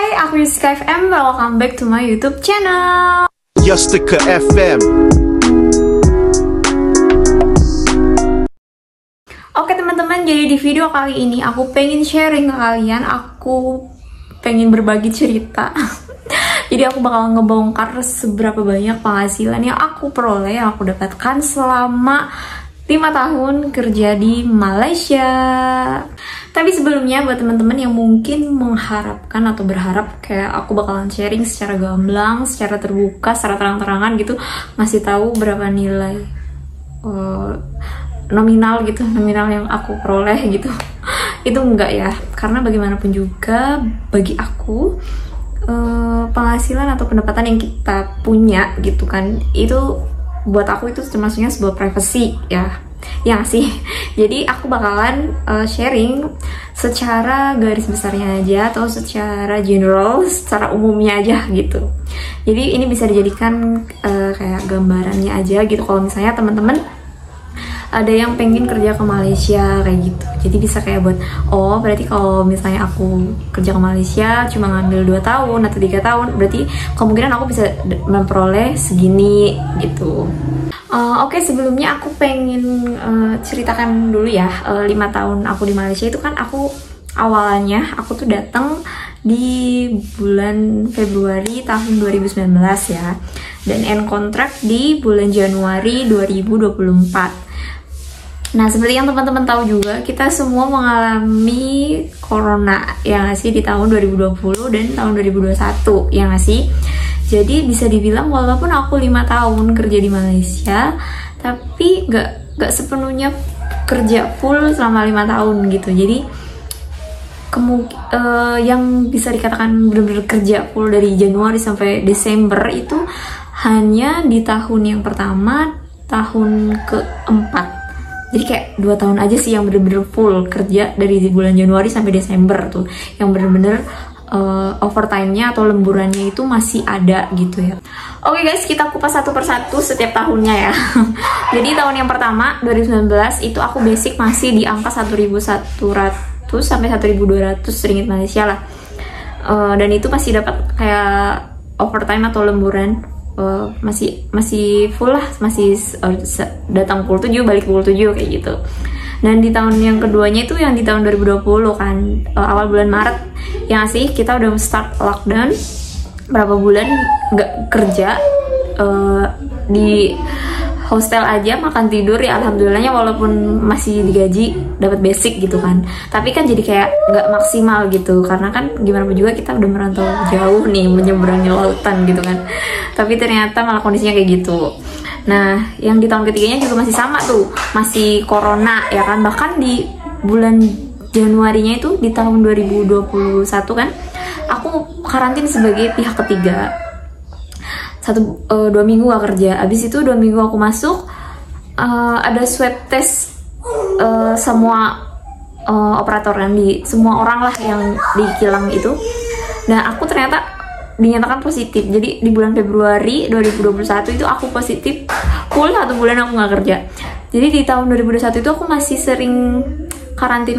Hai, aku Yusika FM, welcome back to my YouTube channel. Yustika FM. Oke teman-teman, jadi di video kali ini aku pengen sharing ke kalian, aku pengen berbagi cerita. Jadi aku bakal ngebongkar seberapa banyak penghasilan yang aku peroleh, yang aku dapatkan selama 5 tahun kerja di Malaysia. Tapi sebelumnya buat teman-teman yang mungkin mengharapkan atau berharap kayak aku bakalan sharing secara gamblang, secara terbuka, secara terang-terangan gitu, ngasih tahu berapa nilai nominal gitu, nominal yang aku peroleh gitu. Itu enggak ya, karena bagaimanapun juga bagi aku penghasilan atau pendapatan yang kita punya gitu kan, itu buat aku itu termasuknya sebuah privacy ya sih. Jadi aku bakalan sharing secara garis besarnya aja atau secara general, secara umumnya aja gitu. Jadi ini bisa dijadikan kayak gambarannya aja gitu. Kalau misalnya teman-teman ada yang pengen kerja ke Malaysia kayak gitu, jadi bisa kayak buat, oh berarti kalau misalnya aku kerja ke Malaysia cuma ngambil 2 tahun atau 3 tahun, berarti kemungkinan aku bisa memperoleh segini gitu. Oke, sebelumnya aku pengen ceritakan dulu ya, 5 tahun aku di Malaysia itu kan aku awalnya aku tuh datang di bulan Februari tahun 2019 ya, dan end kontrak di bulan Januari 2024. Nah, seperti yang teman-teman tahu juga, kita semua mengalami corona ya nggak sih di tahun 2020 dan tahun 2021 ya nggak sih. Jadi bisa dibilang walaupun aku 5 tahun kerja di Malaysia, tapi nggak sepenuhnya kerja full selama 5 tahun gitu. Jadi yang bisa dikatakan benar-benar kerja full dari Januari sampai Desember itu hanya di tahun yang pertama, tahun keempat. Jadi kayak 2 tahun aja sih yang bener-bener full kerja dari bulan Januari sampai Desember tuh, yang bener-bener overtime-nya atau lemburannya itu masih ada gitu ya. Oke guys, kita kupas satu persatu setiap tahunnya ya. Jadi tahun yang pertama 2019 itu aku basic masih di angka 1.100 sampai 1.200 ringgit Malaysia lah. Dan itu masih dapat kayak overtime atau lemburan. Masih full lah, masih datang pukul 7 balik pukul 7 kayak gitu. Dan di tahun yang keduanya itu yang di tahun 2020 kan, awal bulan Maret yang sih kita udah start lockdown, berapa bulan nggak kerja, di hostel aja makan tidur ya alhamdulillahnya, walaupun masih digaji dapat basic gitu kan, tapi kan jadi kayak nggak maksimal gitu, karena kan gimana pun juga kita udah merantau jauh nih, menyeberangi lautan gitu kan, tapi ternyata malah kondisinya kayak gitu. Nah, yang di tahun ketiganya juga masih sama tuh, masih corona ya kan, bahkan di bulan Januarinya itu di tahun 2021 kan aku karantin sebagai pihak ketiga. 2 minggu gak kerja, abis itu 2 minggu aku masuk, ada swab test semua operator kan, di semua orang lah yang di kilang itu. Nah, aku ternyata dinyatakan positif. Jadi di bulan Februari 2021 itu aku positif full 1 bulan aku gak kerja. Jadi di tahun 2021 itu aku masih sering karantin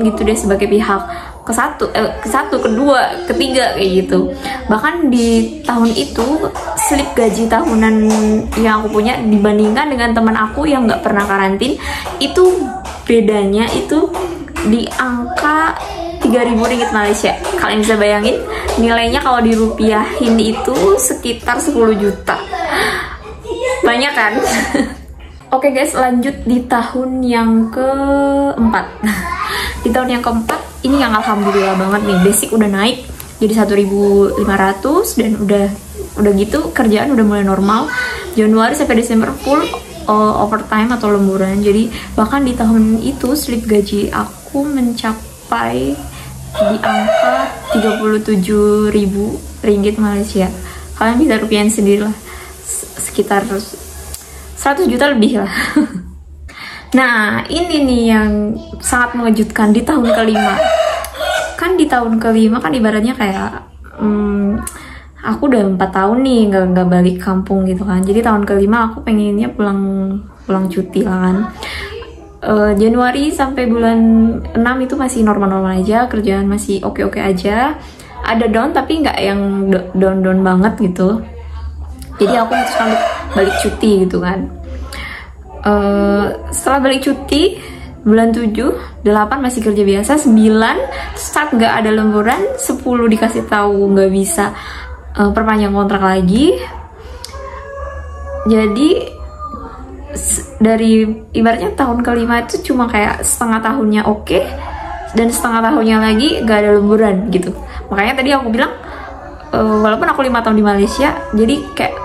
gitu deh sebagai pihak ke satu, kedua, ketiga kayak gitu. Bahkan di tahun itu slip gaji tahunan yang aku punya dibandingkan dengan teman aku yang nggak pernah karantin, itu bedanya itu di angka 3.000 ringgit Malaysia. Kalian bisa bayangin nilainya kalau dirupiahin itu sekitar 10 juta. Banyak kan? Oke guys, lanjut di tahun yang keempat. Di tahun yang keempat ini yang alhamdulillah banget nih, basic udah naik jadi 1.500 dan udah gitu kerjaan udah mulai normal. Januari sampai Desember full overtime atau lemburan. Jadi bahkan di tahun itu slip gaji aku mencapai di angka 37.000 ringgit Malaysia. Kalian bisa rupiahin sendiri lah, sekitar 100 juta lebih lah. Nah, ini nih yang sangat mengejutkan di tahun kelima. Kan di tahun kelima kan ibaratnya kayak aku udah 4 tahun nih nggak balik kampung gitu kan. Jadi tahun kelima aku pengennya pulang cuti lah kan. Januari sampai bulan 6 itu masih normal-normal aja, kerjaan masih oke-oke aja. ada down tapi nggak yang down banget gitu. Jadi aku memutuskan untuk balik cuti gitu kan. Setelah balik cuti bulan 7, 8 masih kerja biasa, 9 start nggak ada lemburan, 10 dikasih tahu nggak bisa perpanjang kontrak lagi. Jadi dari ibaratnya tahun kelima itu cuma kayak setengah tahunnya oke, dan setengah tahunnya lagi nggak ada lemburan gitu. Makanya tadi aku bilang walaupun aku 5 tahun di Malaysia, jadi kayak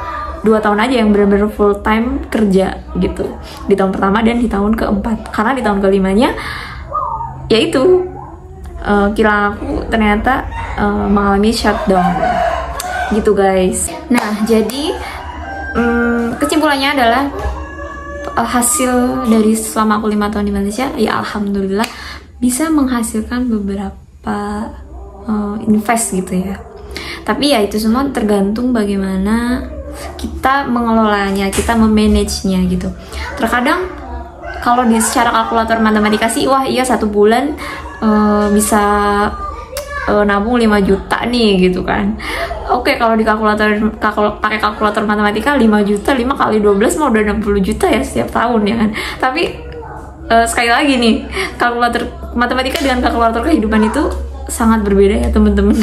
2 tahun aja yang benar-benar full time kerja gitu, di tahun pertama dan di tahun keempat. Karena di tahun kelimanya yaitu kilang aku ternyata mengalami shutdown gitu guys. Nah jadi kesimpulannya adalah hasil dari selama aku 5 tahun di Malaysia ya alhamdulillah bisa menghasilkan beberapa invest gitu ya. Tapi ya itu semua tergantung bagaimana kita mengelolanya, kita memanagenya gitu. Terkadang kalau di secara kalkulator matematika sih, wah iya 1 bulan bisa nabung 5 juta nih gitu kan. Oke, kalau di pakai kalkulator matematika 5 juta, 5 kali 12 mah udah 60 juta ya setiap tahun ya kan. Tapi sekali lagi nih, kalkulator matematika dengan kalkulator kehidupan itu sangat berbeda ya teman-teman.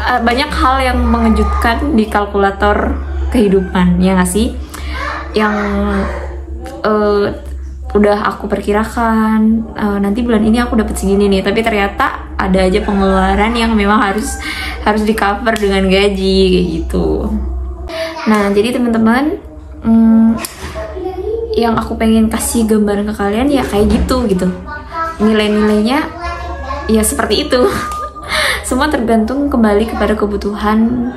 Banyak hal yang mengejutkan di kalkulator kehidupan, ya nggak sih? Yang udah aku perkirakan nanti bulan ini aku dapat segini nih, tapi ternyata ada aja pengeluaran yang memang harus di cover dengan gaji kayak gitu. Nah jadi teman-teman, yang aku pengen kasih gambaran ke kalian ya kayak gitu. Nilai-nilainya ya seperti itu. Semua tergantung kembali kepada kebutuhan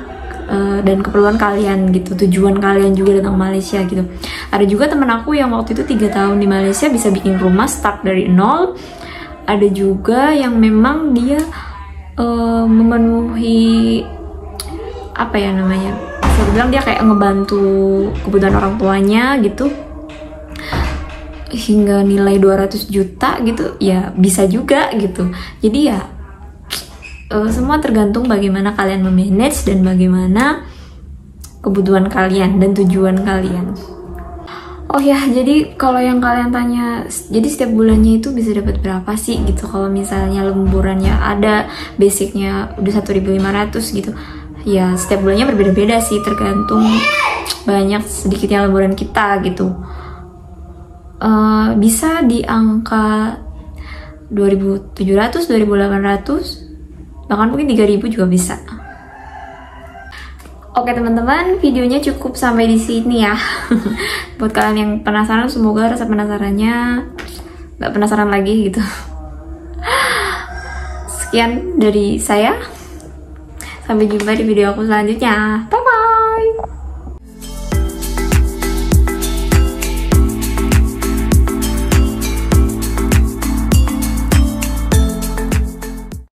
dan keperluan kalian gitu, tujuan kalian juga datang Malaysia gitu. Ada juga temen aku yang waktu itu 3 tahun di Malaysia bisa bikin rumah start dari nol. Ada juga yang memang dia memenuhi apa ya namanya, saya bilang dia kayak ngebantu kebutuhan orang tuanya gitu hingga nilai 200 juta gitu ya bisa juga gitu. Jadi ya semua tergantung bagaimana kalian memanage dan bagaimana kebutuhan kalian dan tujuan kalian. Oh ya, jadi kalau yang kalian tanya, jadi setiap bulannya itu bisa dapat berapa sih gitu? Kalau misalnya lemburannya ada, basicnya udah 1.500 gitu. Ya setiap bulannya berbeda-beda sih, tergantung banyak sedikitnya lemburan kita gitu. Bisa di angka 2.700, 2.800, bahkan mungkin 3.000 juga bisa. Oke teman-teman, videonya cukup sampai di sini ya. Buat kalian yang penasaran, semoga rasa penasarannya nggak penasaran lagi gitu. Sekian dari saya. Sampai jumpa di video aku selanjutnya. Bye!